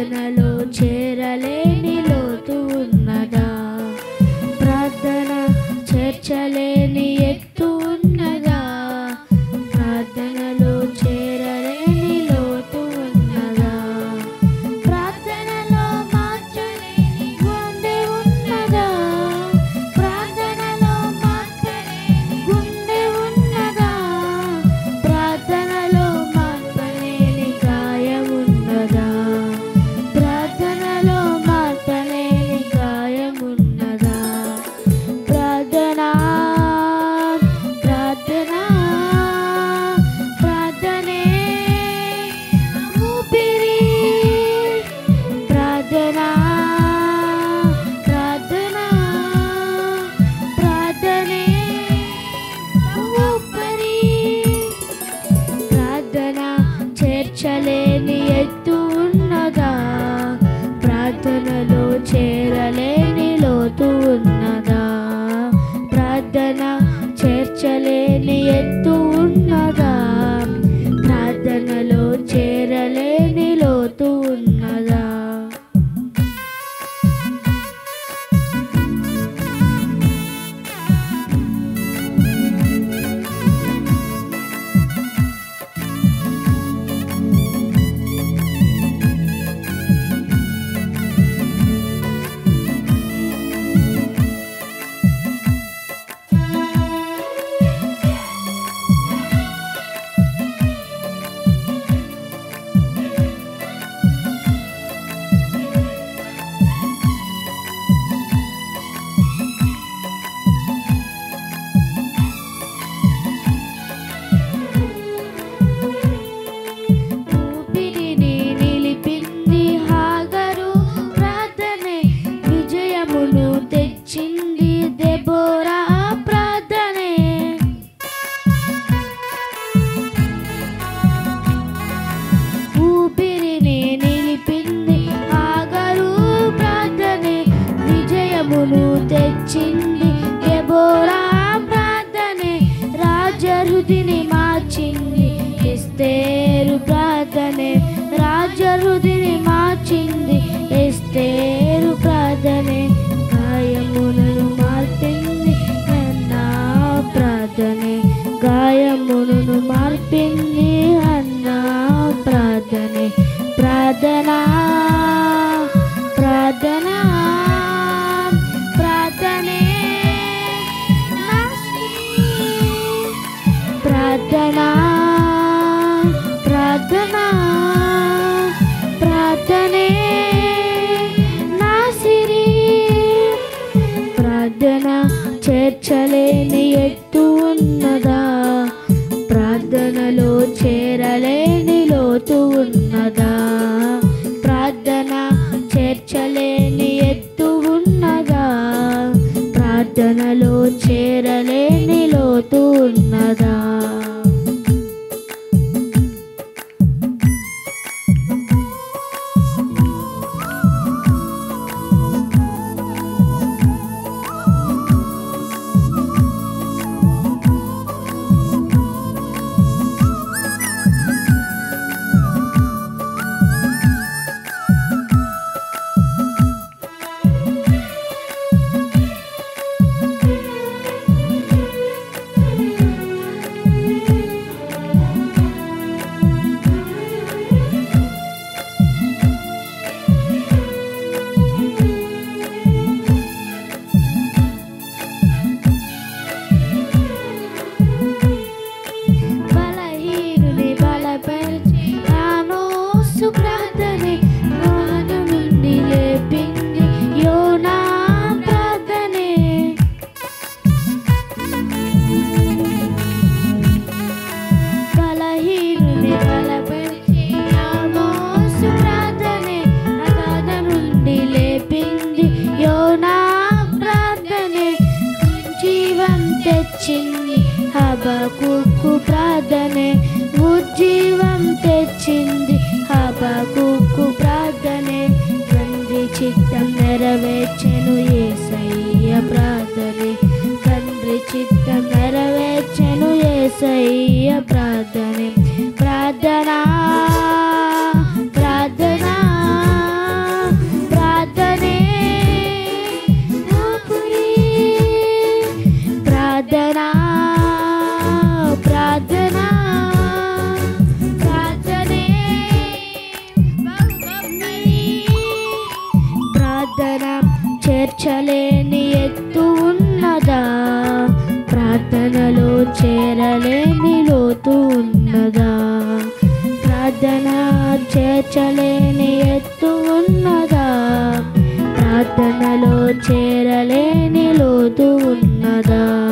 ప్రార్థనలో చేరలేని లోతు ఉన్నదా? ప్రార్థన చేర్చలేని ఎత్తు ఉన్నదా? ప్రార్థనలో చేరలేని లోతు ఉన్నదా? ప్రార్థనలో మార్చలేని గుండె ఉన్నదా? ప్రార్థనలో మార్చలేని గుండె ఉన్నదా? ప్రార్థనలో మార్పలేని గాయం ఉన్నదా? ప్రార్థనలో మార్పలేని గాయం ఉన్నదా? ప్రార్థన ప్రార్థన ప్రార్థనే ఊపిరి. ప్రార్థన ప్రార్థన ప్రార్థనే ఊపిరి. ప్రార్థన చేర్చలేని ఎత్తు ఉన్నదా? ప్రార్థనలో చేరలేని లోతు ఉన్నదా? ప్రార్థన చేర్చలేని ఎత్తు ఉన్నదా? ప్రార్థనలో చేరలేని లోతు ఉన్నదా? ఊపిరిని నిలిపింది హాగరు ప్రార్థనే, విజయమును తెచ్చింది దెబోరా ప్రార్థనే. ఊపిరిని నిలిపింది హాగరు ప్రార్థనే, విజయమును తెచ్చింది దెబోరా ప్రార్థనే. రాజహృదిని మార్చింది ఎస్తేరు ప్రార్థనే, రాజహృదిని మార్చింది ఎస్తేరు ప్రార్థనే. గాయములను మార్పింది అన్నా ప్రార్థనే, గాయములను మార్పింది అన్నా ప్రార్థనే. ప్రార్థన ప్రార్థన ప్రార్థనే నా స్తుతి. ప్రార్థన ప్రార్థన ప్రార్థనే నా సిరి. ప్రార్థన చేర్చలేని ఎత్తు ఉన్నదా? ప్రార్థనలో చేరలేని లోతు ఉన్నదా? ప్రార్థన చేర్చలేని ఎత్తు ఉన్నదా? ప్రార్థనలో చేరలేని లోతు ఉన్నదా? బలహీనుని బలపరిచి ఆమోసు ప్రార్థనే, వాన నుండి లేపింది యోనా ప్రార్థనే. బలహీనుని బలపరిచి ఆమోసు ప్రార్థనే, అగాధ నుండి లేపింది యోనా ప్రార్థనే. జీవం తెచ్చింది హబక్కుకు ప్రార్థనే, ఉజ్జీవం తెచ్చింది హబక్కుకు ప్రార్థనే. తండ్రి చిత్తం నెరవేర్చెను యేసయ్య ప్రార్థనే, తండ్రి చిత్తం నెరవేర్చెను యేసయ్య ప్రార్థనే. ప్రార్థన ప్రార్థన చేర్చలేని ఎత్తు ఉన్నదా? ప్రార్థనలో చేరలేని లోతు ఉన్నదా? ప్రార్థన చేర్చలేని ఎత్తు ఉన్నదా? ప్రార్థనలో చేరలేని లోతు ఉన్నదా?